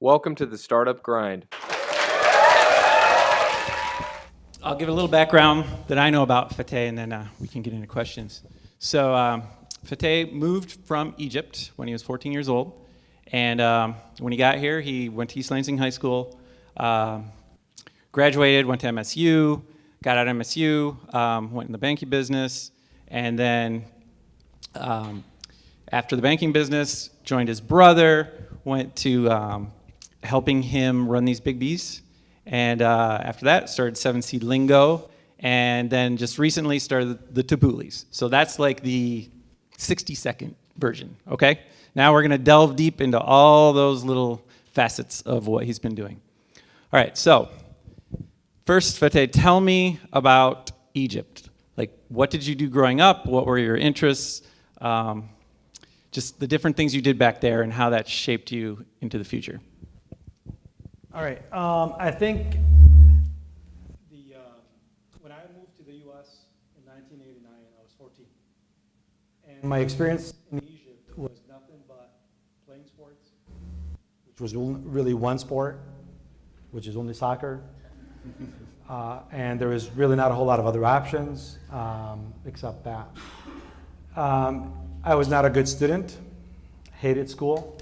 Welcome to the Startup Grind. I'll give a little background that I know about Fathy, and then we can get into questions. So Fathy moved from Egypt when he was 14 years old, and when he got here, he went to East Lansing High School, graduated, went to MSU, got out of MSU, went in the banking business, and then after the banking business, joined his brother, went to helping him run these Biggbys. And after that, started 7-Seed Lingo, and then just recently started the Taboolis. So that's like the 60-second version, okay? Now we're going to delve deep into all those little facets of what he's been doing. All right, so first, Fathy, tell me about Egypt. Like, what did you do growing up? What were your interests? Just the different things you did back there and how that shaped you into the future. All right. I think when I moved to the U.S. in 1989, I was 14. And my experience in Egypt was nothing but playing sports, which was really one sport, which is only soccer. And there was really not a whole lot of other options except that. I was not a good student, hated school.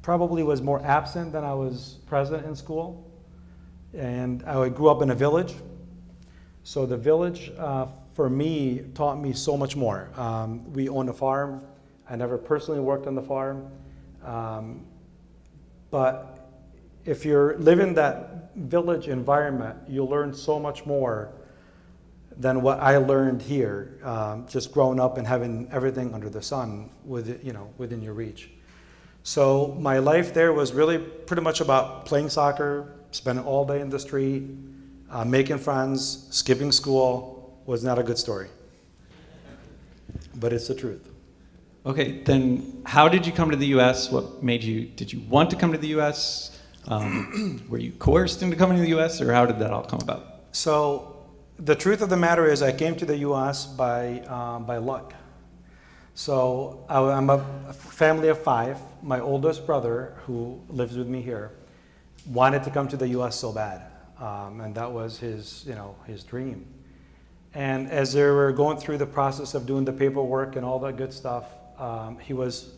Probably was more absent than I was present in school. And I grew up in a village. So the village, for me, taught me so much more. We owned a farm. I never personally worked on the farm. But if you're living that village environment, you'll learn so much more than what I learned here, just growing up and having everything under the sun within your reach. So my life there was really pretty much about playing soccer, spending all day in the street, making friends, skipping school. Was not a good story, but it's the truth. Okay, then how did you come to the U.S.? What made you, did you want to come to the U.S.? Were you coerced into coming to the U.S., or how did that all come about? So the truth of the matter is I came to the U.S. by luck. So I'm a family of 5. My oldest brother, who lives with me here, wanted to come to the U.S. so bad, and that was his dream. And as they were going through the process of doing the paperwork and all that good stuff, he was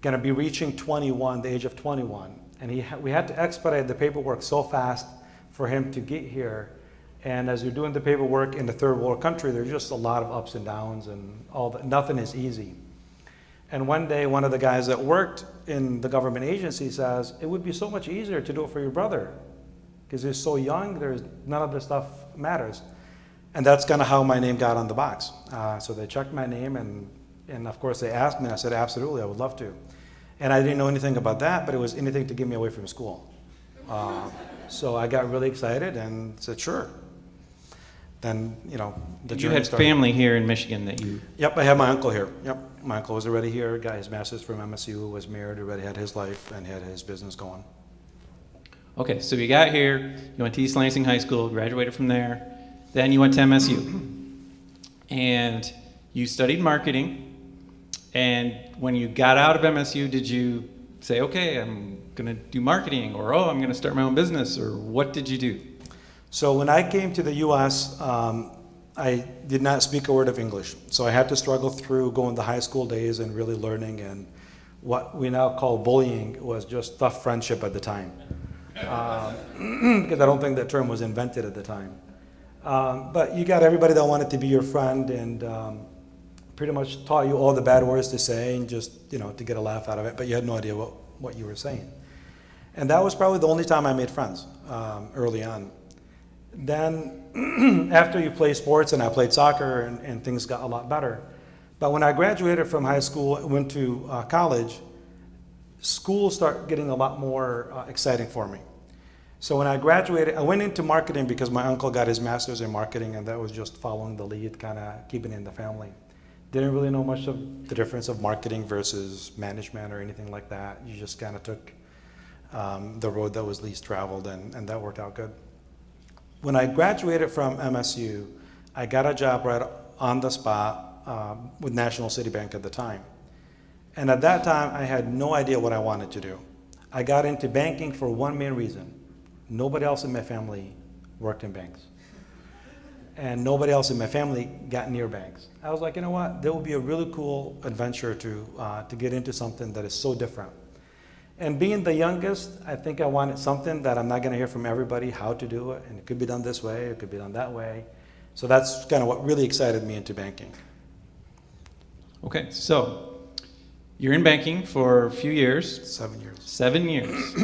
going to be reaching 21, the age of 21, and we had to expedite the paperwork so fast for him to get here. And as you're doing the paperwork in the third world country, there's just a lot of ups and downs and all that. Nothing is easy. And one day, one of the guys that worked in the government agency says, it would be so much easier to do it for your brother because he's so young, none of this stuff matters. And that's kind of how my name got on the box. So they checked my name, and of course they asked me, and I said, absolutely, I would love to. And I didn't know anything about that, but it was anything to get me away from school. So I got really excited and said, sure. Then, the journey You had started. family here in Michigan that you... Yep, I had my uncle here. Yep, my uncle was already here, got his master's from MSU, was married, already had his life, and had his business going. Okay, so you got here, you went to East Lansing High School, graduated from there, then you went to MSU. And you studied marketing, and when you got out of MSU, did you say, okay, I'm gonna do marketing, or I'm gonna start my own business, or what did you do? So when I came to the U.S., I did not speak a word of English. So I had to struggle through going the high school days and really learning, and what we now call bullying was just tough friendship at the time. Because I don't think that term was invented at the time. But you got everybody that wanted to be your friend and pretty much taught you all the bad words to say and just, to get a laugh out of it, but you had no idea what you were saying. And that was probably the only time I made friends early on. Then after you play sports, and I played soccer, and things got a lot better. But when I graduated from high school, went to college, school started getting a lot more exciting for me. So when I graduated, I went into marketing because my uncle got his master's in marketing, and that was just following the lead, kind of keeping it in the family. Didn't really know much of the difference of marketing versus management or anything like that. You just kind of took the road that was least traveled, and that worked out good. When I graduated from MSU, I got a job right on the spot with National City Bank at the time. And at that time, I had no idea what I wanted to do. I got into banking for one main reason. Nobody else in my family worked in banks. And nobody else in my family got near banks. I was like, you know what? There will be a really cool adventure to get into something that is so different. And being the youngest, I think I wanted something that I'm not going to hear from everybody how to do it. And it could be done this way, it could be done that way. So that's kind of what really excited me into banking. Okay, so you're in banking for a few years. 7 years. 7 years.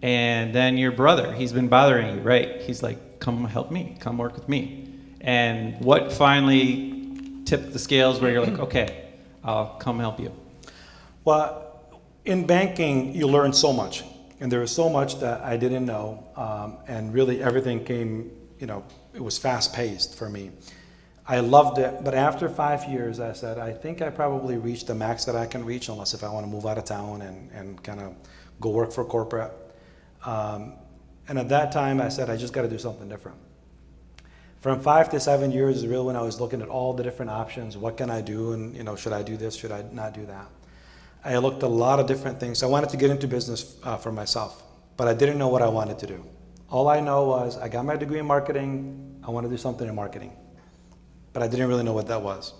And then your brother, he's been bothering you, right? He's like, come help me, come work with me. And what finally tipped the scales where you're like, okay, I'll come help you? Well, in banking, you learn so much. And there was so much that I didn't know. And really everything came, it was fast paced for me. I loved it, but after 5 years, I said, I think I probably reached the max that I can reach, unless if I want to move out of town and kind of go work for corporate. And at that time, I said, I just got to do something different. From 5 to 7 years is really when I was looking at all the different options. What can I do? And, should I do this? Should I not do that? I looked at a lot of different things. I wanted to get into business for myself, but I didn't know what I wanted to do. All I know was I got my degree in marketing. I want to do something in marketing. But I didn't really know what that was.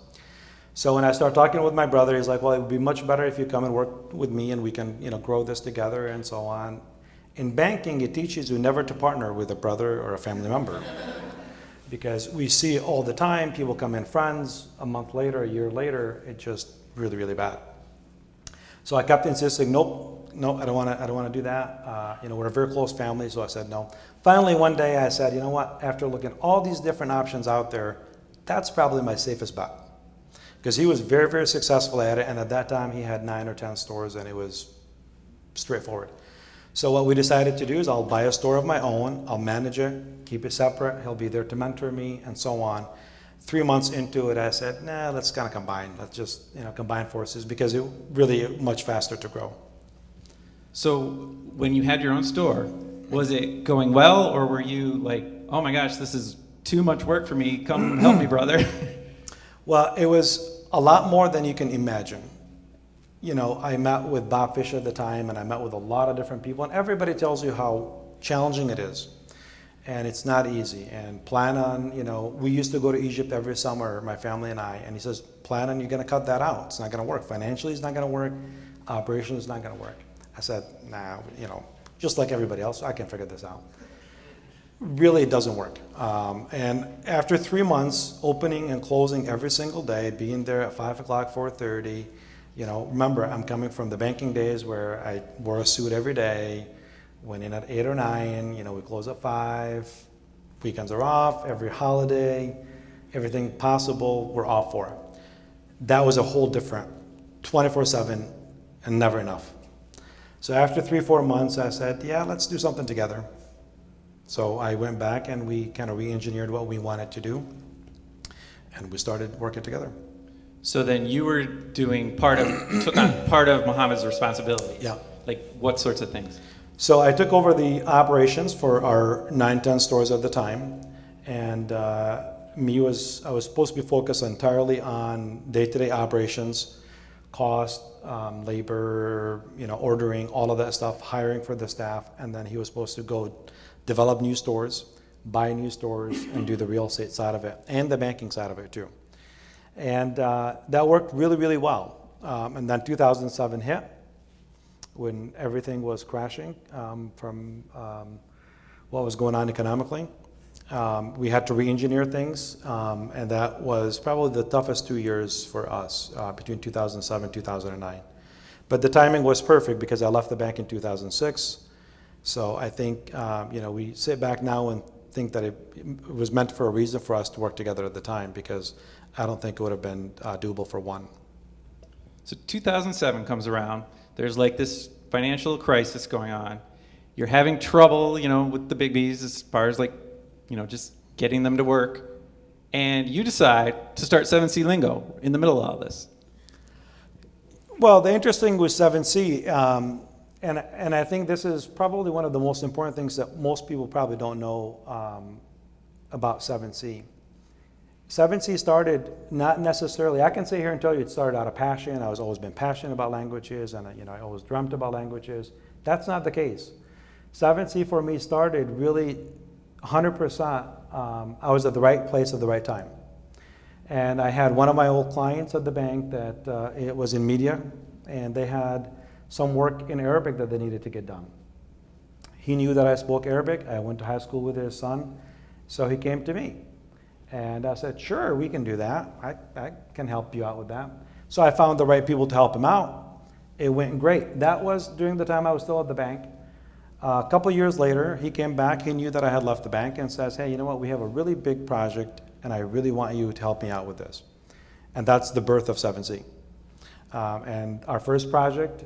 So when I started talking with my brother, he's like, well, it would be much better if you come and work with me and we can, grow this together and so on. In banking, it teaches you never to partner with a brother or a family member. Because we see all the time, people come in friends, a month later, a year later, it's just really, really bad. So I kept insisting, nope, I don't want to do that. We're a very close family, so I said no. Finally, one day I said, you know what, after looking at all these different options out there, that's probably my safest bet. Because he was very, very successful at it, and at that time he had 9 or 10 stores, and it was straightforward. So what we decided to do is I'll buy a store of my own, I'll manage it, keep it separate, he'll be there to mentor me, and so on. 3 months into it, I said, nah, let's kind of combine. Let's just combine forces, because it really much faster to grow. So when you had your own store, was it going well, or were you like, oh my gosh, this is too much work for me, come help me, brother? Well, it was a lot more than you can imagine. I met with Bob Fisher at the time, and I met with a lot of different people, and everybody tells you how challenging it is. And it's not easy. And plan on, we used to go to Egypt every summer, my family and I, and he says, plan on you're going to cut that out. It's not going to work. Financially, it's not going to work. Operations is not going to work. I said, nah, just like everybody else, I can figure this out. Really, it doesn't work. And after 3 months, opening and closing every single day, being there at 5 o'clock, 4:30, remember, I'm coming from the banking days where I wore a suit every day, went in at 8 or 9, we close at 5, weekends are off, every holiday, everything possible, we're off for it. That was a whole different 24/7 and never enough. So after 3-4 months, I said, yeah, let's do something together. So I went back and we kind of re-engineered what we wanted to do, and we started working together. So then you were doing took on part of Muhammad's responsibilities. Yeah. Like what sorts of things? So I took over the operations for our 9-10 stores at the time, and I was supposed to be focused entirely on day-to-day operations, cost, labor, ordering, all of that stuff, hiring for the staff, and then he was supposed to go develop new stores, buy new stores, and do the real estate side of it, and the banking side of it too. And that worked really, really well. And then 2007 hit, when everything was crashing from what was going on economically. We had to re-engineer things, and that was probably the toughest 2 years for us, between 2007 and 2009. But the timing was perfect because I left the bank in 2006. So I think, we sit back now and think that it was meant for a reason for us to work together at the time, because I don't think it would have been doable for one. So 2007 comes around. There's like this financial crisis going on. You're having trouble, with the Bigby's as far as just getting them to work. And you decide to start 7C Lingo in the middle of all this. Well, the interesting with 7C, and I think this is probably one of the most important things that most people probably don't know about 7C. 7C started not necessarily, I can sit here and tell you it started out of passion. I was always been passionate about languages, and I always dreamt about languages. That's not the case. 7C for me started really 100%. I was at the right place at the right time. And I had one of my old clients at the bank that it was in media, and they had some work in Arabic that they needed to get done. He knew that I spoke Arabic. I went to high school with his son, so he came to me. And I said, sure, we can do that. I can help you out with that. So I found the right people to help him out. It went great. That was during the time I was still at the bank. A couple of years later, he came back. He knew that I had left the bank and says, hey, you know what? We have a really big project, and I really want you to help me out with this. And that's the birth of 7C. And our first project,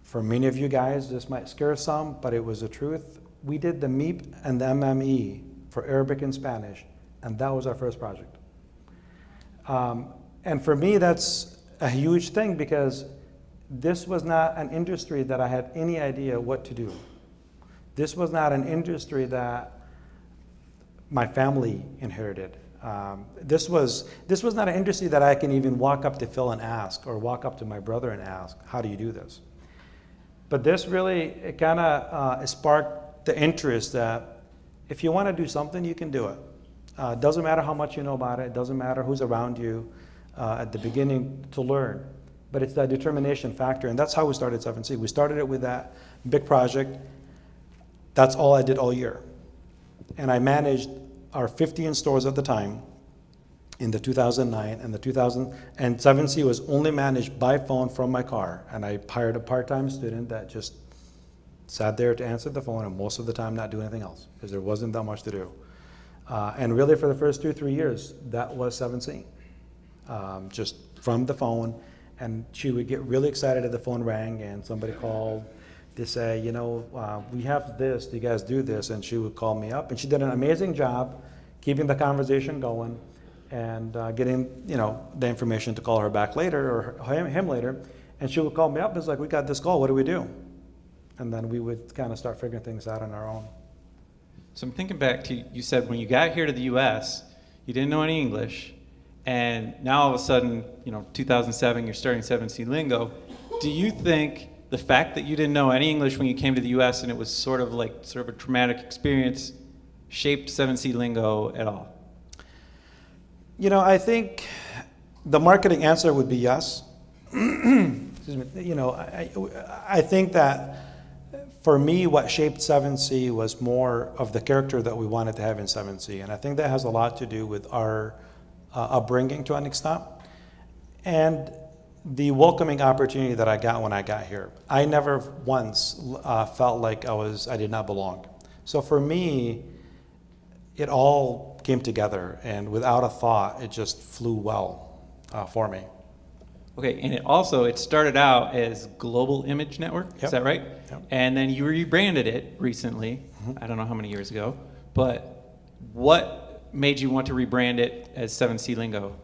for many of you guys, this might scare some, but it was the truth. We did the MEEP and the MME for Arabic and Spanish, and that was our first project. And for me, that's a huge thing because this was not an industry that I had any idea what to do. This was not an industry that my family inherited. This was not an industry that I can even walk up to Phil and ask, or walk up to my brother and ask, how do you do this? But this really, it kind of sparked the interest that if you want to do something, you can do it. It doesn't matter how much you know about it. It doesn't matter who's around you at the beginning to learn. But it's that determination factor, and that's how we started 7C. We started it with that big project. That's all I did all year. And I managed our 15 stores at the time in the 2009 and 7C was only managed by phone from my car. And I hired a part-time student that just sat there to answer the phone and most of the time not do anything else because there wasn't that much to do. And really for the first 2-3 years, that was 7C. Just from the phone, and she would get really excited if the phone rang and somebody called to say, we have this, do you guys do this? And she would call me up, and she did an amazing job keeping the conversation going and getting, the information to call her back later or him later. And she would call me up, it's like, we got this call, what do we do? And then we would kind of start figuring things out on our own. So I'm thinking back to, you said when you got here to the US, you didn't know any English, and now all of a sudden, 2007, you're starting 7C Lingo. Do you think the fact that you didn't know any English when you came to the US and it was sort of a traumatic experience shaped 7C Lingo at all? I think the marketing answer would be yes. Excuse me. I think that for me, what shaped 7C was more of the character that we wanted to have in 7C. And I think that has a lot to do with our upbringing to an extent. And the welcoming opportunity that I got when I got here. I never once felt like I did not belong. So for me, it all came together, and without a thought, it just flew well for me. Okay, and it started out as Global Image Network, is that right? Yep. And then you rebranded it recently, I don't know how many years ago, but what made you want to rebrand it as 7C Lingo?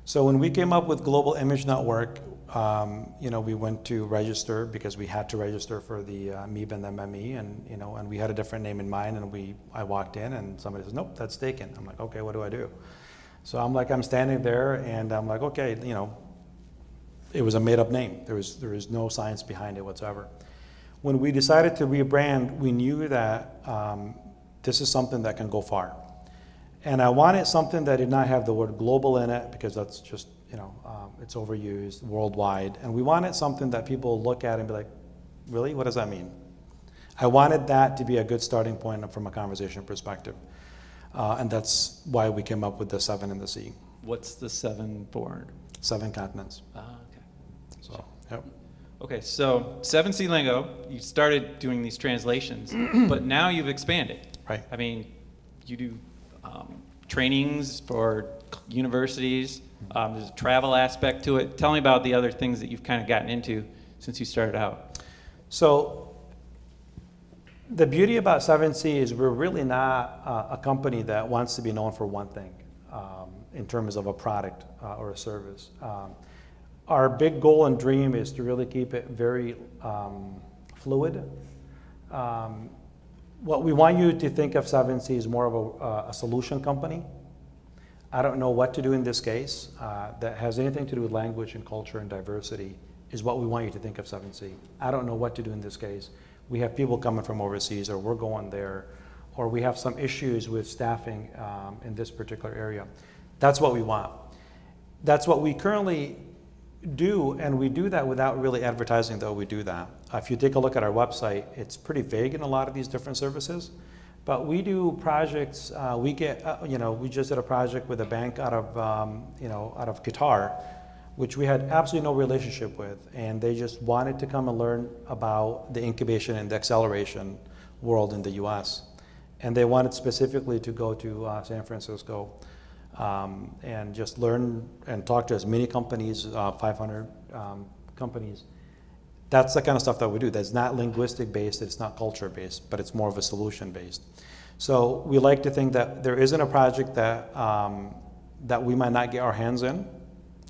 So when we came up with Global Image Network, we went to register because we had to register for the MEEB and the MME, and we had a different name in mind, and I walked in and somebody says, nope, that's taken. I'm like, okay, what do I do? So I'm standing there and I'm like, okay, it was a made up name. There was no science behind it whatsoever. When we decided to rebrand, we knew that this is something that can go far. And I wanted something that did not have the word global in it because that's just, it's overused worldwide. And we wanted something that people look at and be like, really? What does that mean? I wanted that to be a good starting point from a conversation perspective. And that's why we came up with the 7 and the C. What's the 7 for? 7 continents. Okay. So, yep. Okay, so 7C Lingo, you started doing these translations, but now you've expanded. Right. I mean, you do trainings for universities. There's a travel aspect to it. Tell me about the other things that you've kind of gotten into since you started out. So the beauty about 7C is we're really not a company that wants to be known for one thing in terms of a product or a service. Our big goal and dream is to really keep it very fluid. What we want you to think of 7C is more of a solution company. I don't know what to do in this case that has anything to do with language and culture and diversity is what we want you to think of 7C. I don't know what to do in this case. We have people coming from overseas, or we're going there, or we have some issues with staffing in this particular area. That's what we want. That's what we currently do, and we do that without really advertising that we do that. If you take a look at our website, it's pretty vague in a lot of these different services, but we do projects. We just did a project with a bank out of Qatar, which we had absolutely no relationship with, and they just wanted to come and learn about the incubation and the acceleration world in the U.S. And they wanted specifically to go to San Francisco and just learn and talk to as many companies, 500 companies. That's the kind of stuff that we do. That's not linguistic based, it's not culture based, but it's more of a solution based. So we like to think that there isn't a project that we might not get our hands in.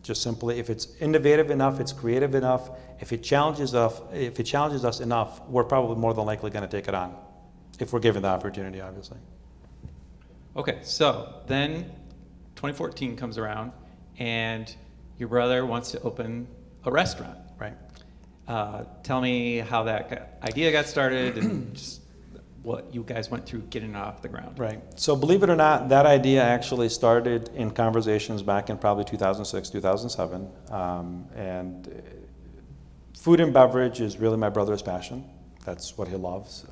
Just simply, if it's innovative enough, it's creative enough, if it challenges us enough, we're probably more than likely going to take it on, if we're given the opportunity, obviously. Okay, so then 2014 comes around, and your brother wants to open a restaurant. Right. Tell me how that idea got started and just what you guys went through getting it off the ground. Right. So believe it or not, that idea actually started in conversations back in probably 2006, 2007. And food and beverage is really my brother's passion. That's what he loves.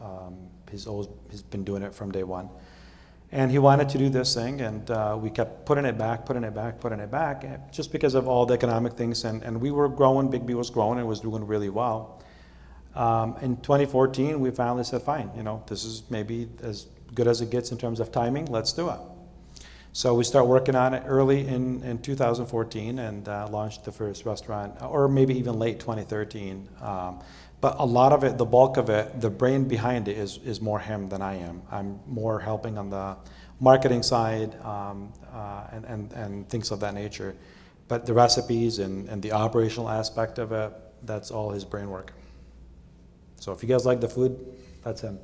He's been doing it from day one. And he wanted to do this thing, and we kept putting it back, just because of all the economic things. And we were growing, Biggby was growing and was doing really well. In 2014, we finally said, fine, this is maybe as good as it gets in terms of timing, let's do it. So we start working on it early in 2014 and launched the first restaurant, or maybe even late 2013. But a lot of it, the bulk of it, the brain behind it is more him than I am. I'm more helping on the marketing side and things of that nature. But the recipes and the operational aspect of it, that's all his brain work. So if you guys like the food, that's him.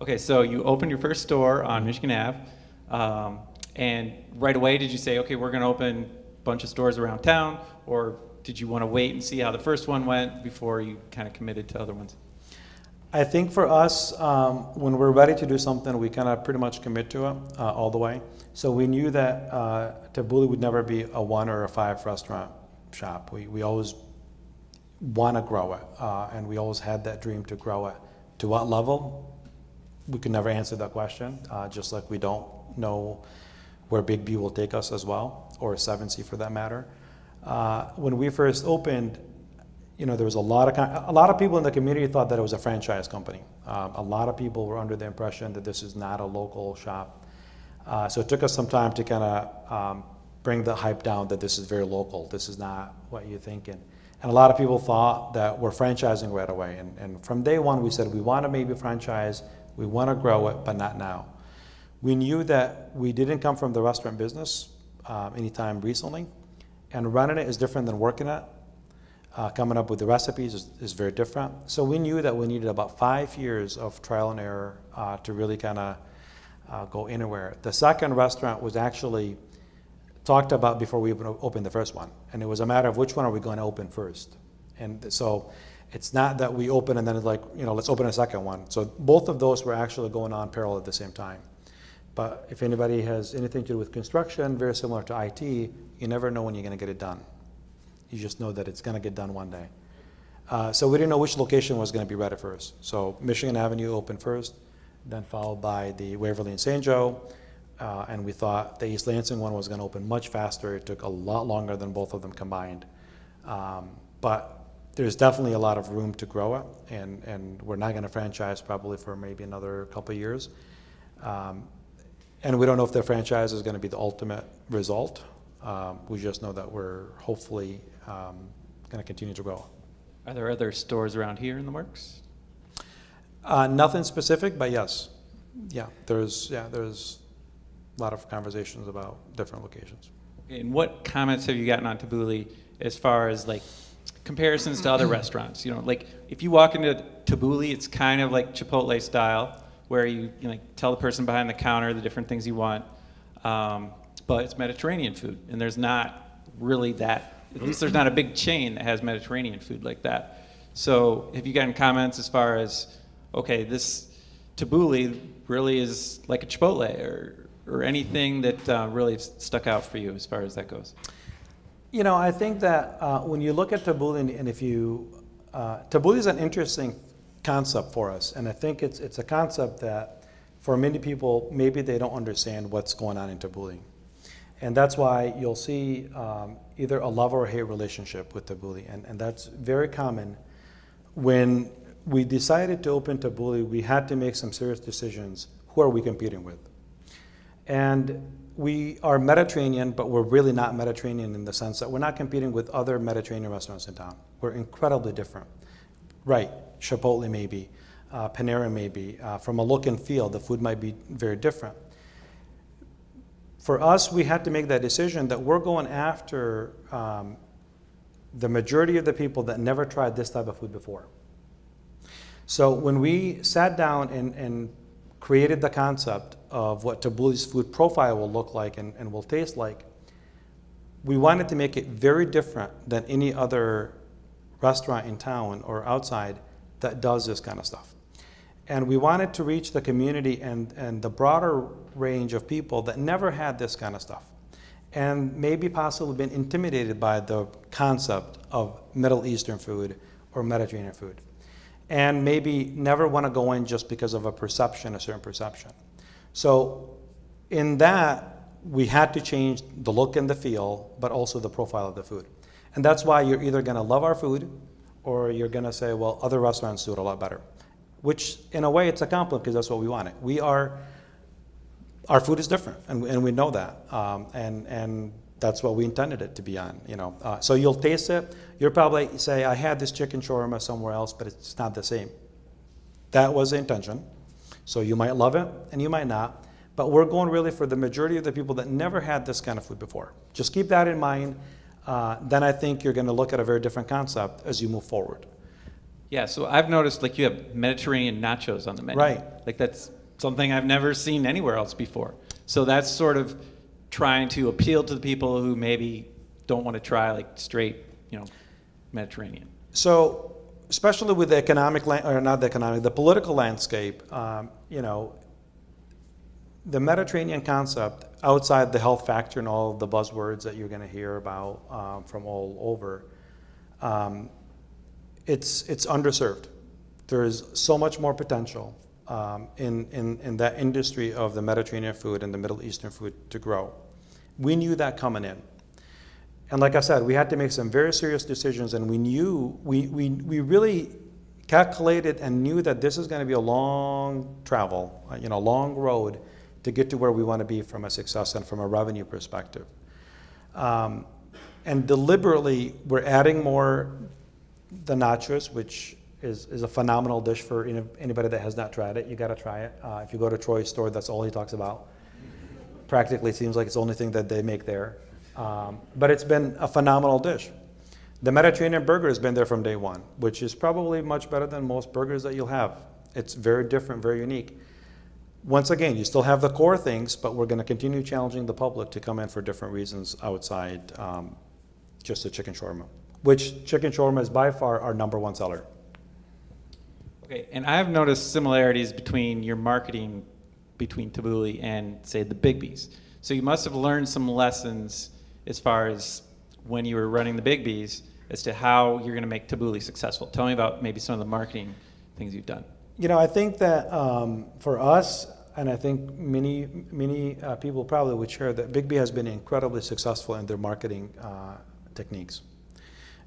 Okay, so you opened your first store on Michigan Ave, and right away did you say, okay, we're going to open a bunch of stores around town, or did you want to wait and see how the first one went before you kind of committed to other ones? I think for us, when we're ready to do something, we kind of pretty much commit to it all the way. So we knew that Tabooli would never be a 1 or a 5 restaurant shop. We always want to grow it, and we always had that dream to grow it. To what level? We could never answer that question, just like we don't know where Biggby will take us as well, or 7C for that matter. When we first opened, there was a lot of people in the community thought that it was a franchise company. A lot of people were under the impression that this is not a local shop. So it took us some time to kind of bring the hype down that this is very local. This is not what you're thinking. And a lot of people thought that we're franchising right away. And from day one, we said we want to maybe franchise, we want to grow it, but not now. We knew that we didn't come from the restaurant business anytime recently. And running it is different than working it. Coming up with the recipes is very different. So we knew that we needed about 5 years of trial and error to really kind of go anywhere. The second restaurant was actually talked about before we opened the first one. And it was a matter of which one are we going to open first. And so it's not that we open and then it's like, let's open a second one. So both of those were actually going on parallel at the same time. But if anybody has anything to do with construction, very similar to IT, you never know when you're going to get it done. You just know that it's going to get done one day. So we didn't know which location was going to be ready first. So Michigan Avenue opened first, then followed by the Waverly and St. Joe. And we thought the East Lansing one was going to open much faster. It took a lot longer than both of them combined. But there's definitely a lot of room to grow it, and we're not going to franchise probably for maybe another couple of years. And we don't know if the franchise is going to be the ultimate result. We just know that we're hopefully going to continue to grow. Are there other stores around here in the works? Nothing specific, but yes. There's a lot of conversations about different locations. Okay, and what comments have you gotten on Tabooli as far as like comparisons to other restaurants? Like if you walk into Tabooli, it's kind of like Chipotle style, where you tell the person behind the counter the different things you want. but it's Mediterranean food, and there's not really that, at least there's not a big chain that has Mediterranean food like that. So have you gotten comments as far as, okay, this Tabooli really is like a Chipotle, or anything that really stuck out for you as far as that goes? You know, I think that when you look at Tabooli, and if you, Tabooli is an interesting concept for us, and I think it's a concept that for many people, maybe they don't understand what's going on in Tabooli. And that's why you'll see either a love or hate relationship with Tabooli, and that's very common. When we decided to open Tabooli, we had to make some serious decisions. Who are we competing with? And we are Mediterranean, but we're really not Mediterranean in the sense that we're not competing with other Mediterranean restaurants in town. We're incredibly different. Right, Chipotle maybe, Panera maybe. From a look and feel, the food might be very different. For us, we had to make that decision that we're going after the majority of the people that never tried this type of food before. So when we sat down and created the concept of what Tabooli's food profile will look like and will taste like, we wanted to make it very different than any other restaurant in town or outside that does this kind of stuff. And we wanted to reach the community and the broader range of people that never had this kind of stuff, and maybe possibly been intimidated by the concept of Middle Eastern food or Mediterranean food, and maybe never want to go in just because of a certain perception. So in that, we had to change the look and the feel, but also the profile of the food. And that's why you're either going to love our food, or you're going to say, well, other restaurants do it a lot better. Which, in a way, it's a compliment, because that's what we wanted. Our food is different, and we know that. And that's what we intended it to be on, you know. So you'll taste it. You'll probably say, I had this chicken shawarma somewhere else, but it's not the same. That was the intention. So you might love it, and you might not. But we're going really for the majority of the people that never had this kind of food before. Just keep that in mind. Then I think you're going to look at a very different concept as you move forward. Yeah, so I've noticed, like, you have Mediterranean nachos on the menu. Right. Like, that's something I've never seen anywhere else before. So that's sort of trying to appeal to the people who maybe don't want to try, like, straight, you know, Mediterranean. So, especially with the the political landscape, you know, the Mediterranean concept, outside the health factor and all of the buzzwords that you're going to hear about from all over, it's underserved. There is so much more potential in that industry of the Mediterranean food and the Middle Eastern food to grow. We knew that coming in. And like I said, we had to make some very serious decisions, and we knew, we really calculated and knew that this is going to be a long travel, you know, long road to get to where we want to be from a success and from a revenue perspective. And deliberately, we're adding more the nachos, which is a phenomenal dish for anybody that has not tried it. You got to try it. If you go to Troy's store, that's all he talks about. Practically, it seems like it's the only thing that they make there. But it's been a phenomenal dish. The Mediterranean burger has been there from day one, which is probably much better than most burgers that you'll have. It's very different, very unique. Once again, you still have the core things, but we're going to continue challenging the public to come in for different reasons outside just the chicken shawarma, which chicken shawarma is by far our #1 seller. Okay, and I've noticed similarities between your marketing between Tabooli and, say, the Biggby's. So you must have learned some lessons as far as when you were running the Biggby's as to how you're going to make Tabooli successful. Tell me about maybe some of the marketing things you've done. You know, I think that for us, and I think many people probably would share, that Biggby has been incredibly successful in their marketing techniques.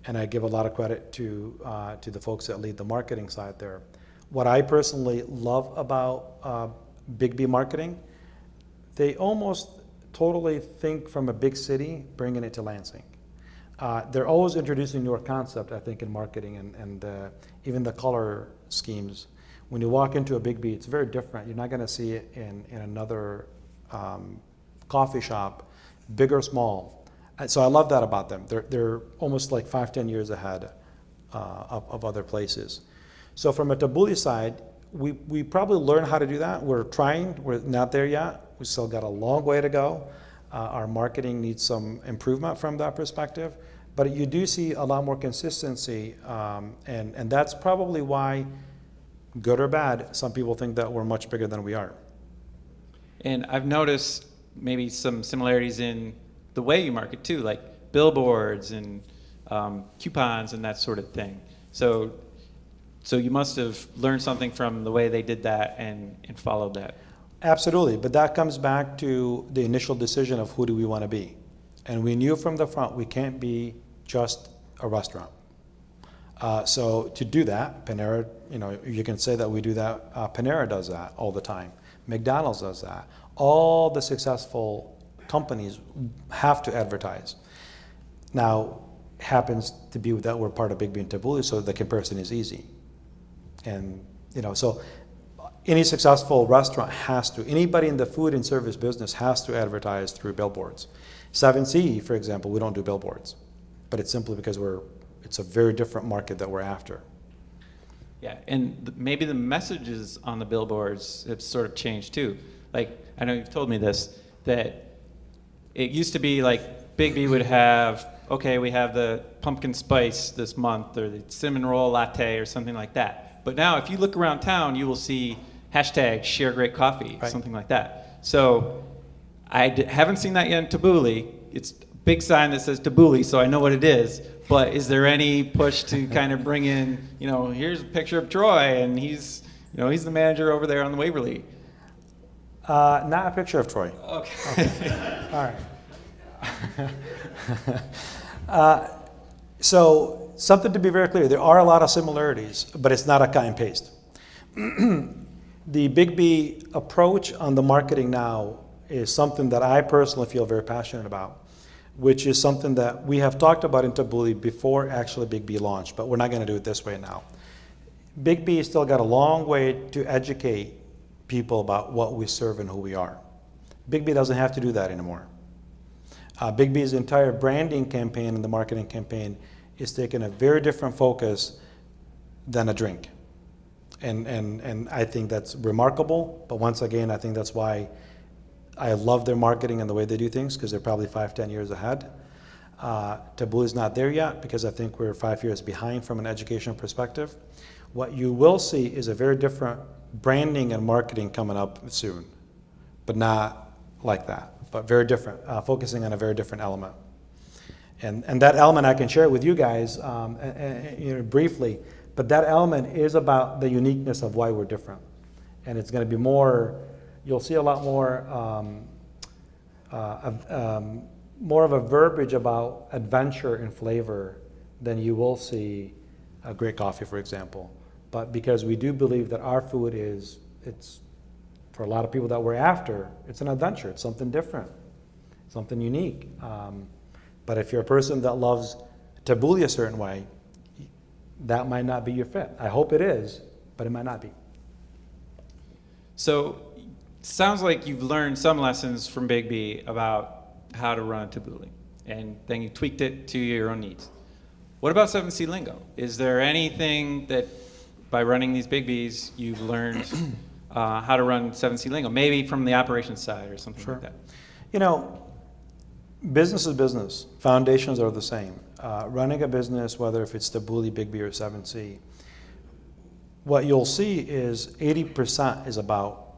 And I give a lot of credit to the folks that lead the marketing side there. What I personally love about Biggby marketing, they almost totally think from a big city, bringing it to Lansing. They're always introducing newer concept, I think, in marketing, and even the color schemes. When you walk into a Biggby, it's very different. You're not going to see it in another coffee shop, big or small. So I love that about them. They're almost like 5-10 years ahead of other places. So from a Tabooli side, we probably learn how to do that. We're trying. We're not there yet. We still got a long way to go. Our marketing needs some improvement from that perspective. But you do see a lot more consistency, and that's probably why, good or bad, some people think that we're much bigger than we are. And I've noticed maybe some similarities in the way you market too, like billboards and coupons and that sort of thing. So you must have learned something from the way they did that and followed that. Absolutely, but that comes back to the initial decision of who do we want to be. And we knew from the front we can't be just a restaurant. So to do that, Panera, you can say that we do that. Panera does that all the time. McDonald's does that. All the successful companies have to advertise. Now, happens to be that we're part of Biggby and Tabooli, so the comparison is easy. And, so any successful restaurant has to, anybody in the food and service business has to advertise through billboards. 7C, for example, we don't do billboards, but it's simply because it's a very different market that we're after. Yeah, and maybe the messages on the billboards have sort of changed too. Like, I know you've told me this, that it used to be like Biggby would have, okay, we have the pumpkin spice this month, or the cinnamon roll latte, or something like that. But now, if you look around town, you will see hashtag share great coffee, right, something like that. So I haven't seen that yet in Tabooli. It's a big sign that says Tabooli, so I know what it is. But is there any push to kind of bring in, here's a picture of Troy, and he's the manager over there on the Waverly? Not a picture of Troy. Okay. All right. So something to be very clear, there are a lot of similarities, but it's not a cut and paste. The Biggby approach on the marketing now is something that I personally feel very passionate about, which is something that we have talked about in Tabooli before actually Biggby launched, but we're not going to do it this way now. Biggby still got a long way to educate people about what we serve and who we are. Biggby doesn't have to do that anymore. Biggby's entire branding campaign and the marketing campaign is taking a very different focus than a drink. And I think that's remarkable, but once again, I think that's why I love their marketing and the way they do things, because they're probably 5-10 years ahead. Tabooli's not there yet because I think we're 5 years behind from an education perspective. What you will see is a very different branding and marketing coming up soon, but not like that, but very different, focusing on a very different element. And that element I can share with you guys briefly, but that element is about the uniqueness of why we're different. And it's going to be more, you'll see a lot more more of a verbiage about adventure and flavor than you will see a great coffee, for example. But because we do believe that our food it's for a lot of people that we're after, it's an adventure, it's something different, something unique. But if you're a person that loves Tabooli a certain way, that might not be your fit. I hope it is, but it might not be. So sounds like you've learned some lessons from Biggby about how to run a Tabooli, and then you tweaked it to your own needs. What about 7C Lingo? Is there anything that by running these Biggbys you've learned how to run 7C Lingo, maybe from the operations side or something like that? Business is business. Foundations are the same. Running a business, whether if it's Tabooli, Biggby, or 7C, what you'll see is 80% is about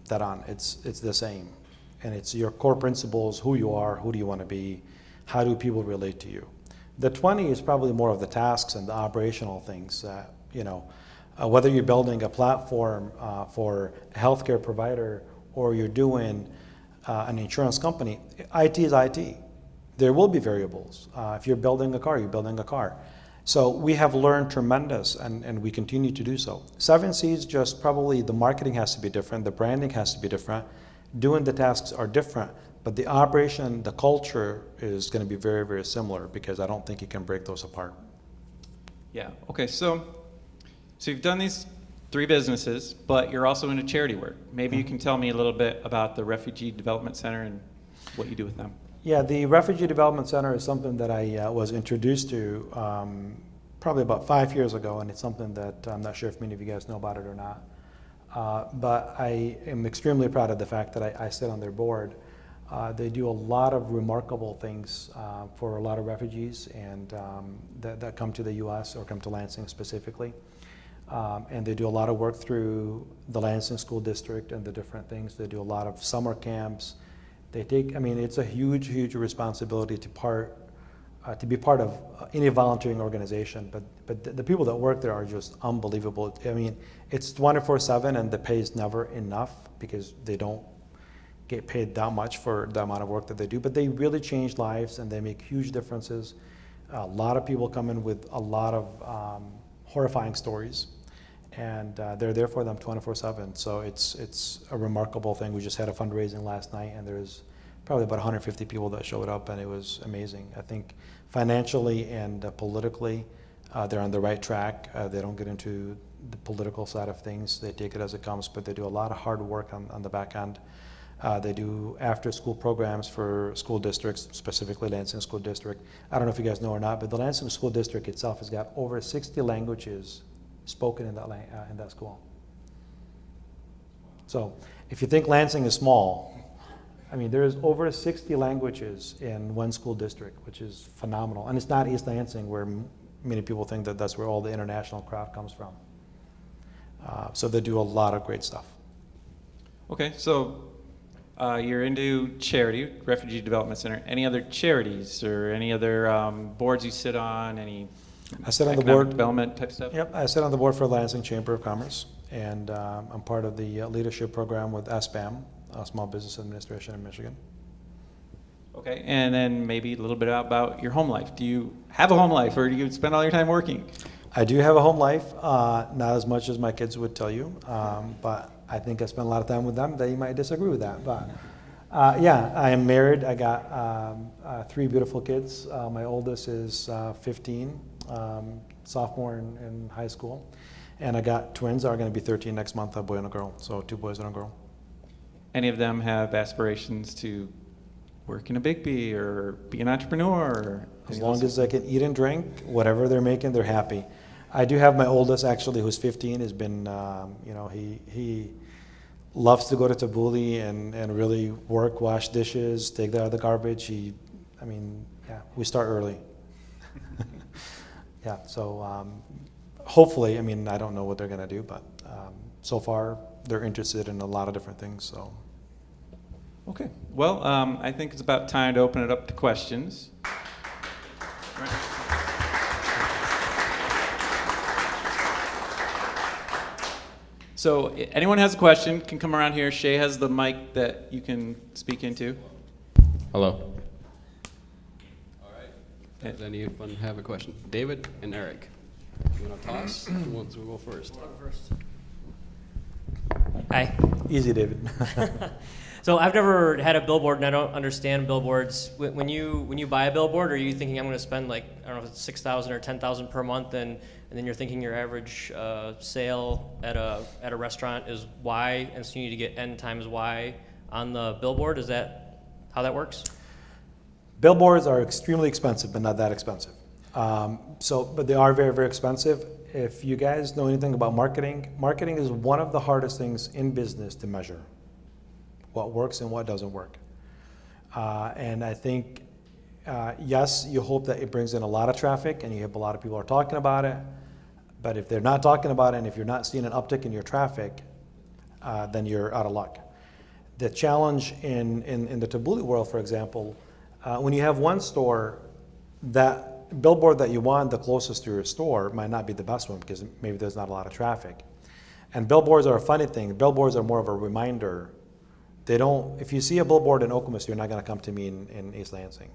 that on. It's the same. And it's your core principles, who you are, who do you want to be, how do people relate to you. The 20 is probably more of the tasks and the operational things that, whether you're building a platform for a healthcare provider or you're doing an insurance company, IT is IT. There will be variables. If you're building a car, you're building a car. So we have learned tremendous, and we continue to do so. 7C is just probably the marketing has to be different, the branding has to be different, doing the tasks are different, but the operation, the culture is going to be very, very similar because I don't think you can break those apart. Yeah, okay, so you've done these 3 businesses, but you're also into charity work. Maybe you can tell me a little bit about the Refugee Development Center and what you do with them. Yeah, the Refugee Development Center is something that I was introduced to probably about 5 years ago, and it's something that I'm not sure if many of you guys know about it or not. But I am extremely proud of the fact that I sit on their board. They do a lot of remarkable things for a lot of refugees and that come to the U.S. or come to Lansing specifically. And they do a lot of work through the Lansing School District and the different things. They do a lot of summer camps. They take, I mean, it's a huge, huge responsibility to be part of any volunteering organization. But the people that work there are just unbelievable. I mean, it's 24/7 and the pay is never enough because they don't get paid that much for the amount of work that they do. But they really change lives and they make huge differences. A lot of people come in with a lot of horrifying stories. And they're there for them 24/7. So it's a remarkable thing. We just had a fundraising last night, and there's probably about 150 people that showed up, and it was amazing. I think financially and politically, they're on the right track. They don't get into the political side of things. They take it as it comes, but they do a lot of hard work on the back end. They do after-school programs for school districts, specifically Lansing School District. I don't know if you guys know or not, but the Lansing School District itself has got over 60 languages spoken in that school. So if you think Lansing is small, I mean, there's over 60 languages in one school district, which is phenomenal. And it's not East Lansing, where many people think that that's where all the international crowd comes from. So they do a lot of great stuff. Okay, so you're into charity, Refugee Development Center. Any other charities or any other boards you sit on? Any I sit on the economic board. development type stuff? Yep, I sit on the board for Lansing Chamber of Commerce, and I'm part of the leadership program with SBAM, Small Business Administration in Michigan. Okay, and then maybe a little bit about your home life. Do you have a home life, or do you spend all your time working? I do have a home life, not as much as my kids would tell you, but I think I spend a lot of time with them. They might disagree with that, but yeah, I am married. I got 3 beautiful kids. My oldest is 15, sophomore in high school, and I got twins that are going to be 13 next month, a boy and a girl, so 2 boys and a girl. Any of them have aspirations to work in a Biggby or be an entrepreneur? Or as long as they can eat and drink, whatever they're making, they're happy. I do have my oldest, actually, who's 15, has been, you know, he loves to go to Tabooli and really work, wash dishes, take out the garbage. I mean, yeah, we start early. Yeah, so hopefully, I mean, I don't know what they're going to do, but so far they're interested in a lot of different things. So. Okay, well, I think it's about time to open it up to questions. So anyone has a question can come around here. Shay has the mic that you can speak into. Hello. All right. Does anyone have a question? David and Eric. You want to toss? Who wants to go first? Hi. Easy, David. So I've never had a billboard, and I don't understand billboards. When you buy a billboard, are you thinking I'm going to spend like, I don't know if it's $6,000 or $10,000 per month, and then you're thinking your average sale at a restaurant is Y, and so you need to get N times Y on the billboard? Is that how that works? Billboards are extremely expensive, but not that expensive. But they are very, very expensive. If you guys know anything about marketing, marketing is one of the hardest things in business to measure. What works and what doesn't work. And I think, yes, you hope that it brings in a lot of traffic and you have a lot of people are talking about it, but if they're not talking about it and if you're not seeing an uptick in your traffic, then you're out of luck. The challenge in the Tabooli world, for example, when you have one store, that billboard that you want the closest to your store might not be the best one because maybe there's not a lot of traffic. And billboards are a funny thing. Billboards are more of a reminder. They don't, if you see a billboard in Okemos, you're not going to come to me in East Lansing.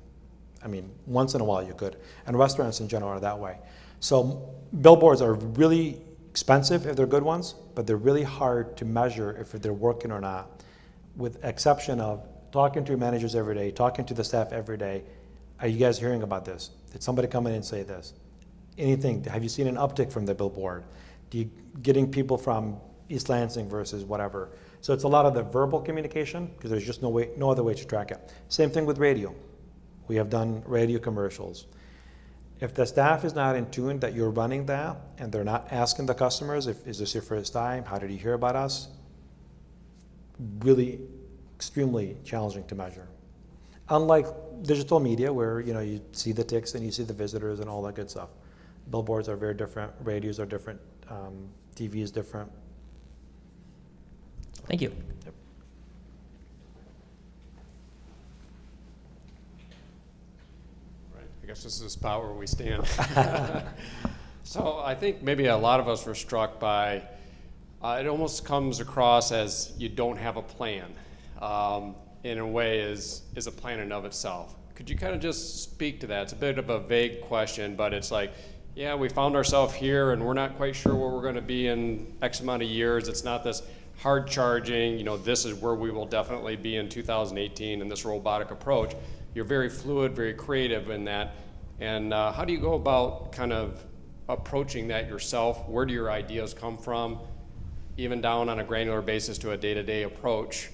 I mean, once in a while you could. And restaurants in general are that way. So billboards are really expensive if they're good ones, but they're really hard to measure if they're working or not, with exception of talking to your managers every day, talking to the staff every day. Are you guys hearing about this? Did somebody come in and say this? Anything? Have you seen an uptick from the billboard? Getting people from East Lansing versus whatever. So it's a lot of the verbal communication because there's just no other way to track it. Same thing with radio. We have done radio commercials. If the staff is not in tune that you're running that, and they're not asking the customers, is this your first time? How did you hear about us? Really extremely challenging to measure. Unlike digital media, where you see the ticks and you see the visitors and all that good stuff. Billboards are very different, radios are different, TV is different. Thank you. Yep. Right. I guess this is about where we stand. So I think maybe a lot of us were struck by, it almost comes across as you don't have a plan. In a way is a plan in and of itself. Could you kind of just speak to that? It's a bit of a vague question, but it's like, yeah, we found ourselves here and we're not quite sure where we're going to be in X amount of years. It's not this hard charging, this is where we will definitely be in 2018 in this robotic approach. You're very fluid, very creative in that. And how do you go about kind of approaching that yourself? Where do your ideas come from? Even down on a granular basis to a day-to-day approach,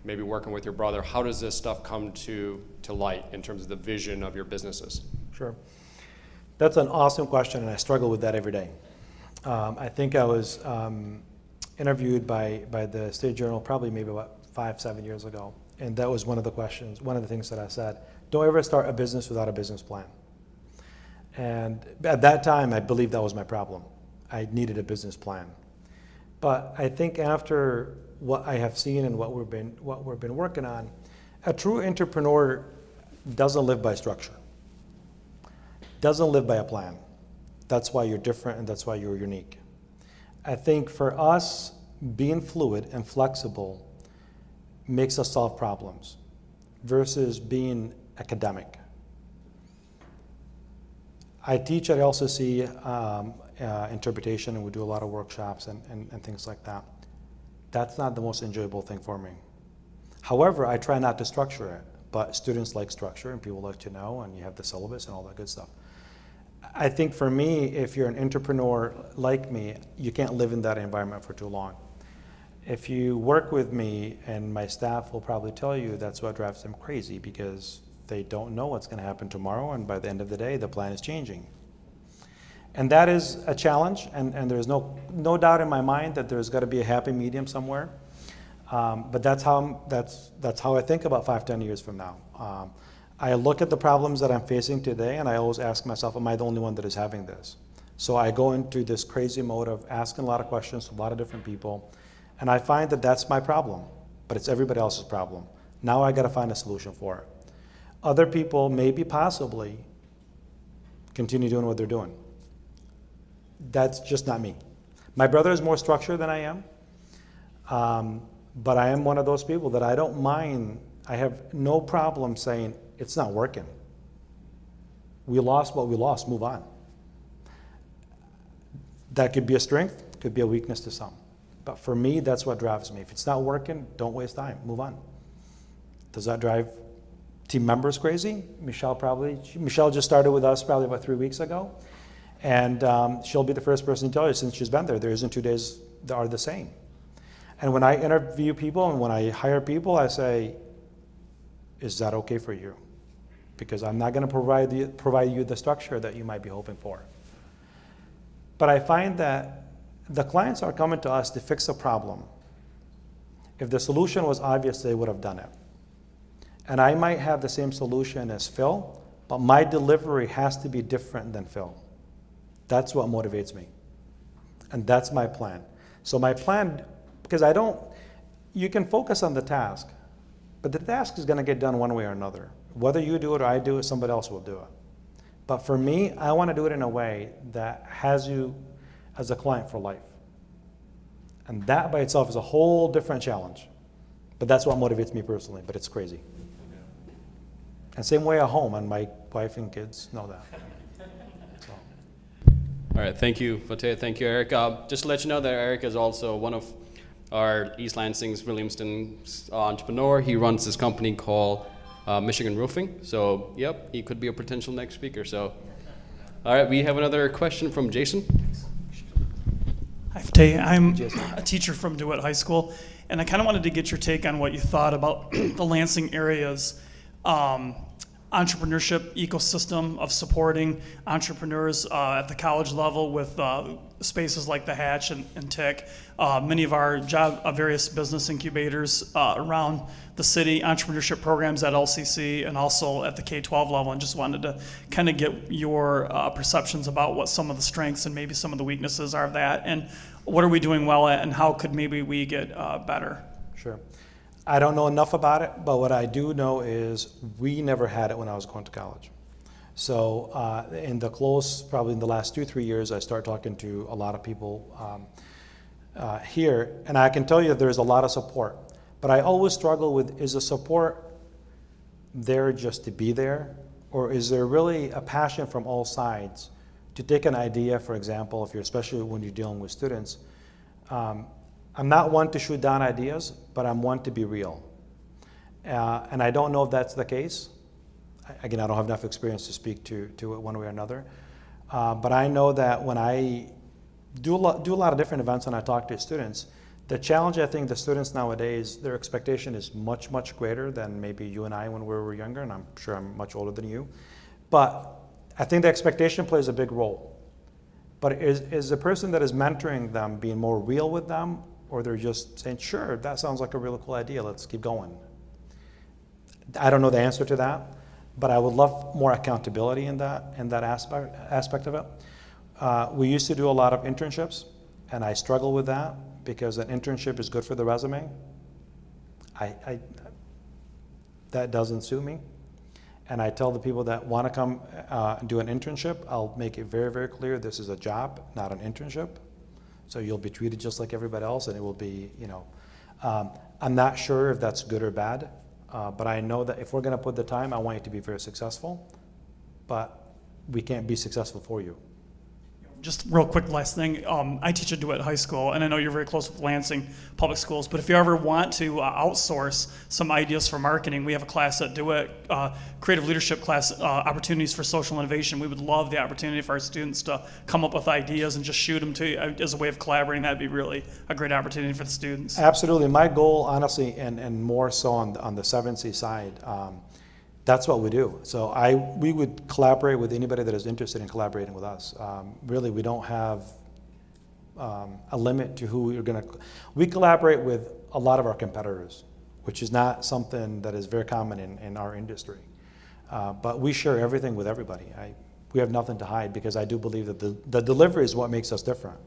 maybe working with your brother, how does this stuff come to light in terms of the vision of your businesses? Sure. That's an awesome question, and I struggle with that every day. I think I was interviewed by the State Journal probably maybe about 5-7 years ago, and that was one of the questions, one of the things that I said, don't ever start a business without a business plan. And at that time, I believed that was my problem. I needed a business plan. But I think after what I have seen and what we've been working on, a true entrepreneur doesn't live by structure, doesn't live by a plan. That's why you're different and that's why you're unique. I think for us, being fluid and flexible makes us solve problems versus being academic. I teach at LCC interpretation, and we do a lot of workshops and things like that. That's not the most enjoyable thing for me. However, I try not to structure it, but students like structure and people like to know, and you have the syllabus and all that good stuff. I think for me, if you're an entrepreneur like me, you can't live in that environment for too long. If you work with me, and my staff will probably tell you that's what drives them crazy, because they don't know what's going to happen tomorrow, and by the end of the day, the plan is changing. And that is a challenge, and there's no doubt in my mind that there's got to be a happy medium somewhere. But that's how I think about 5-10 years from now. I look at the problems that I'm facing today, and I always ask myself, am I the only one that is having this? So I go into this crazy mode of asking a lot of questions to a lot of different people, and I find that that's my problem, but it's everybody else's problem. Now I got to find a solution for it. Other people maybe possibly continue doing what they're doing. That's just not me. My brother is more structured than I am, but I am one of those people that I don't mind. I have no problem saying it's not working. We lost what we lost, move on. That could be a strength, could be a weakness to some. But for me, that's what drives me. If it's not working, don't waste time, move on. Does that drive team members crazy? Michelle just started with us probably about 3 weeks ago. And she'll be the first person to tell you, since she's been there isn't 2 days that are the same. And when I interview people and when I hire people, I say, is that okay for you? Because I'm not going to provide you the structure that you might be hoping for. But I find that the clients are coming to us to fix a problem. If the solution was obvious, they would have done it. And I might have the same solution as Phil, but my delivery has to be different than Phil. That's what motivates me. And that's my plan. So my plan, because you can focus on the task, but the task is going to get done one way or another. Whether you do it or I do it, somebody else will do it. But for me, I want to do it in a way that has you as a client for life. And that by itself is a whole different challenge. But that's what motivates me personally, but it's crazy. And same way at home, and my wife and kids know that. So. All right, thank you, Fathy. Thank you, Eric. Just to let you know that Eric is also one of our East Lansing's, Williamston's entrepreneur. He runs this company called Michigan Roofing. So, yep, he could be a potential next speaker. So, all right, we have another question from Jason. Hi, Fathy. I'm a teacher from DeWitt High School, and I kind of wanted to get your take on what you thought about the Lansing area's entrepreneurship ecosystem of supporting entrepreneurs at the college level with spaces like the Hatch and TIC. Many of our various business incubators around the city, entrepreneurship programs at LCC, and also at the K-12 level, and just wanted to kind of get your perceptions about what some of the strengths and maybe some of the weaknesses are of that, and what are we doing well at, and how could maybe we get better? Sure. I don't know enough about it, but what I do know is we never had it when I was going to college. So probably in the last 2-3 years, I started talking to a lot of people here, and I can tell you that there's a lot of support. But I always struggle with, is the support there just to be there? Or is there really a passion from all sides to take an idea, for example, especially when you're dealing with students? I'm not one to shoot down ideas, but I'm one to be real. And I don't know if that's the case. Again, I don't have enough experience to speak to it one way or another. But I know that when I do a lot of different events and I talk to students, the challenge, I think, the students nowadays, their expectation is much, much greater than maybe you and I when we were younger, and I'm sure I'm much older than you. But I think the expectation plays a big role. But is the person that is mentoring them being more real with them, or they're just saying, sure, that sounds like a really cool idea, let's keep going? I don't know the answer to that, but I would love more accountability in that aspect of it. We used to do a lot of internships, and I struggle with that because an internship is good for the resume. That doesn't suit me. And I tell the people that want to come and do an internship, I'll make it very, very clear this is a job, not an internship. So you'll be treated just like everybody else, and it will be, I'm not sure if that's good or bad, but I know that if we're going to put the time, I want you to be very successful, but we can't be successful for you. Just real quick, last thing. I teach at DeWitt High School, and I know you're very close with Lansing Public Schools, but if you ever want to outsource some ideas for marketing, we have a class at DeWitt, creative leadership class, opportunities for social innovation. We would love the opportunity for our students to come up with ideas and just shoot them to you as a way of collaborating. That'd be really a great opportunity for the students. Absolutely. My goal, honestly, and more so on the 7C side, that's what we do. So we would collaborate with anybody that is interested in collaborating with us. Really, we don't have a limit to who we're going to. We collaborate with a lot of our competitors, which is not something that is very common in our industry. But we share everything with everybody. We have nothing to hide because I do believe that the delivery is what makes us different.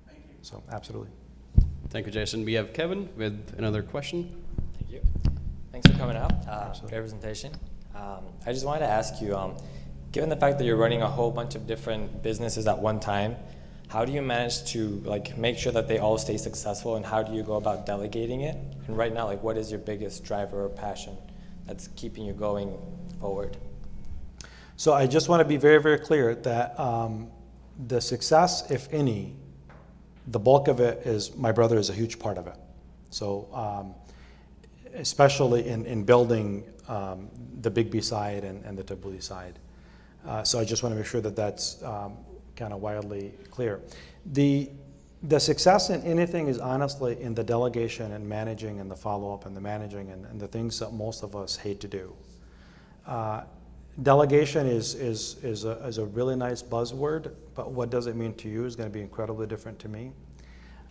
Thank you. So, absolutely. Thank you, Jason. We have Kevin with another question. Thank you. Thanks for coming out. Great presentation. I just wanted to ask you, given the fact that you're running a whole bunch of different businesses at one time, how do you manage to make sure that they all stay successful, and how do you go about delegating it? And right now, what is your biggest driver or passion that's keeping you going forward? So I just want to be very, very clear that the success, if any, the bulk of it is my brother is a huge part of it. So especially in building the Biggby side and the Tabooli side. So I just want to make sure that that's kind of wildly clear. The success in anything is honestly in the delegation and managing and the follow-up and the managing and the things that most of us hate to do. Delegation is a really nice buzzword, but what does it mean to you is going to be incredibly different to me.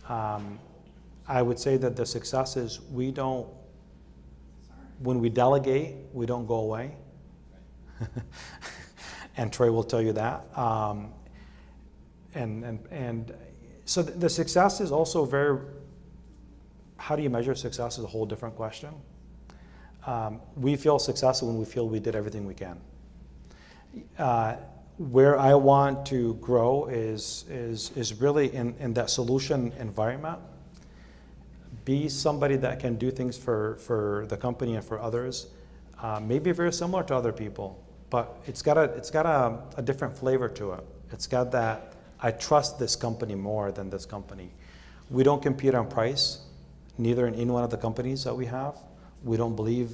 I would say that the success is when we delegate, we don't go away. And Troy will tell you that. And so the success is also how do you measure success is a whole different question. We feel successful when we feel we did everything we can. Where I want to grow is really in that solution environment. Be somebody that can do things for the company and for others, maybe very similar to other people, but it's got a different flavor to it. It's got that I trust this company more than this company. We don't compete on price, neither in any one of the companies that we have. We don't believe,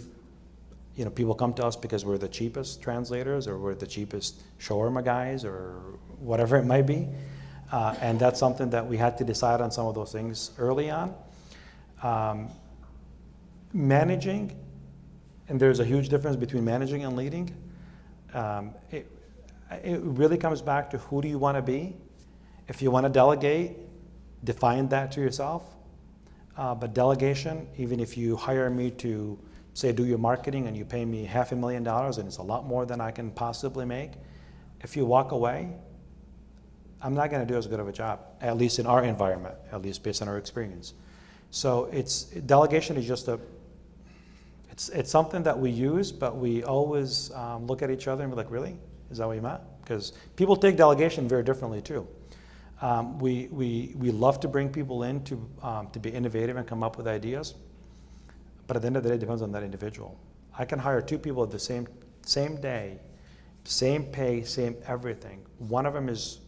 people come to us because we're the cheapest translators or we're the cheapest shawarma guys or whatever it might be, and that's something that we had to decide on some of those things early on. Managing and there's a huge difference between managing and leading. It really comes back to who do you want to be. If you want to delegate, define that to yourself. But delegation, even if you hire me to, say, do your marketing and you pay me $500,000 and it's a lot more than I can possibly make, if you walk away, I'm not going to do as good of a job, at least in our environment, at least based on our experience. So delegation is just it's something that we use, but we always look at each other and be like, really? Is that what you meant? Because people take delegation very differently too. We love to bring people in to be innovative and come up with ideas, but at the end of the day, it depends on that individual. I can hire 2 people at the same day, same pay, same everything. One of them is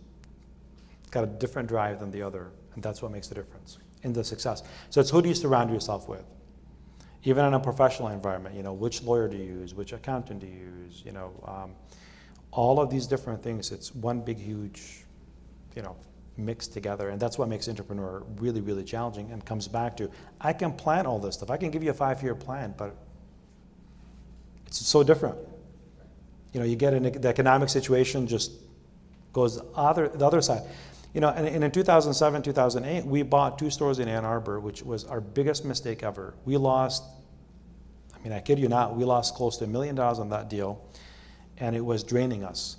got a different drive than the other, and that's what makes the difference in the success. So it's who do you surround yourself with? Even in a professional environment, which lawyer do you use, which accountant do you use, all of these different things, it's one big, huge, mixed together, and that's what makes entrepreneur really, really challenging, and comes back to, I can plan all this stuff. I can give you a 5-year plan, but it's so different. You get in the economic situation just goes the other side. And in 2007, 2008, we bought 2 stores in Ann Arbor, which was our biggest mistake ever. We lost, I kid you not, we lost close to $1 million on that deal, and it was draining us.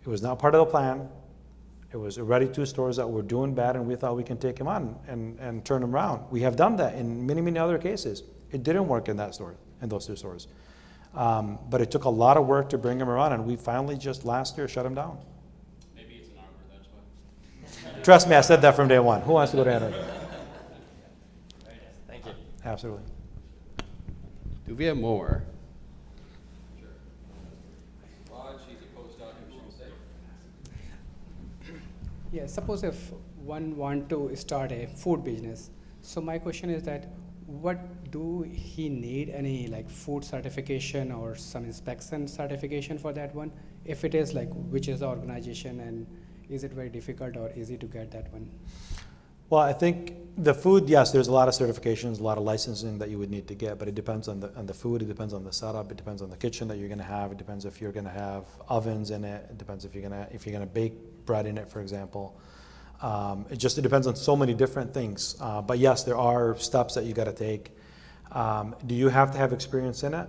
It was not part of the plan. It was already 2 stores that were doing bad, and we thought we can take them on and turn them around. We have done that in many, many other cases. It didn't work in those 2 stores. But it took a lot of work to bring them around, and we finally just last year shut them down. Maybe it's an Arbor, that's why. Trust me, I said that from day one. Who wants to go to Ann Arbor? Thank you. Absolutely. Do we have more? Yeah, suppose if one want to start a food business. So my question is that, what do he need, any like food certification or some inspection certification for that one? If it is, like, which is the organization, and is it very difficult or easy to get that one? Well, I think the food, yes, there's a lot of certifications, a lot of licensing that you would need to get, but it depends on the food, it depends on the setup, it depends on the kitchen that you're going to have, it depends if you're going to have ovens in it, it depends if you're going to bake bread in it, for example. It depends on so many different things. But yes, there are steps that you got to take. Do you have to have experience in it,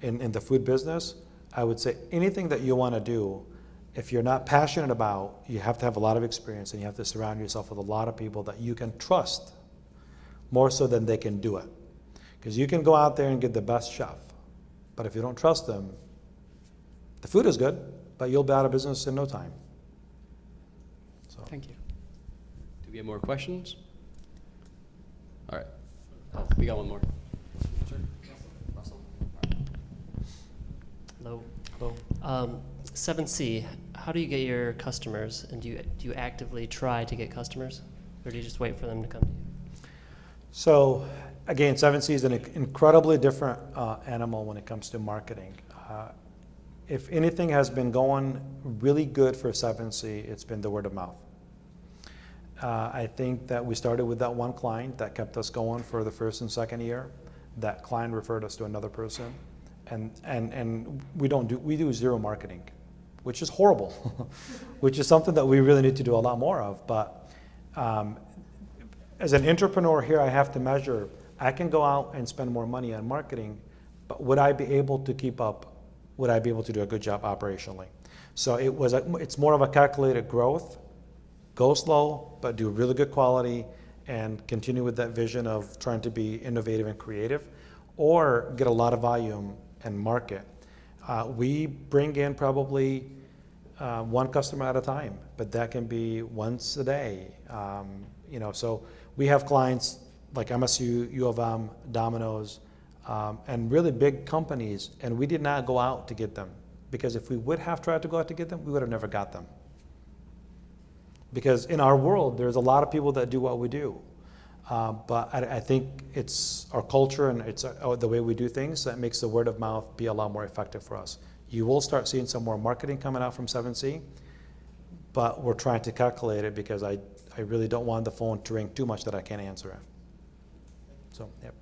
in the food business? I would say anything that you want to do, if you're not passionate about, you have to have a lot of experience, and you have to surround yourself with a lot of people that you can trust more so than they can do it. Because you can go out there and get the best chef, but if you don't trust them, the food is good, but you'll be out of business in no time. So. Thank you. Do we have more questions? All right. We got one more. Sure. Russell. Hello. Hello. 7C, how do you get your customers, and do you actively try to get customers, or do you just wait for them to come to you? So again, 7C is an incredibly different animal when it comes to marketing. If anything has been going really good for 7C, it's been the word of mouth. I think that we started with that one client that kept us going for the first and second year. That client referred us to another person, and we do zero marketing, which is horrible, which is something that we really need to do a lot more of. But as an entrepreneur here, I have to measure. I can go out and spend more money on marketing, but would I be able to keep up? Would I be able to do a good job operationally? So it's more of a calculated growth. Go slow, but do really good quality, and continue with that vision of trying to be innovative and creative, or get a lot of volume and market. We bring in probably one customer at a time, but that can be once a day. So we have clients like MSU, U of M, Domino's, and really big companies, and we did not go out to get them, because if we would have tried to go out to get them, we would have never got them. Because in our world, there's a lot of people that do what we do. But I think it's our culture and it's the way we do things that makes the word of mouth be a lot more effective for us. You will start seeing some more marketing coming out from 7C, but we're trying to calculate it because I really don't want the phone to ring too much that I can't answer it. So, yep.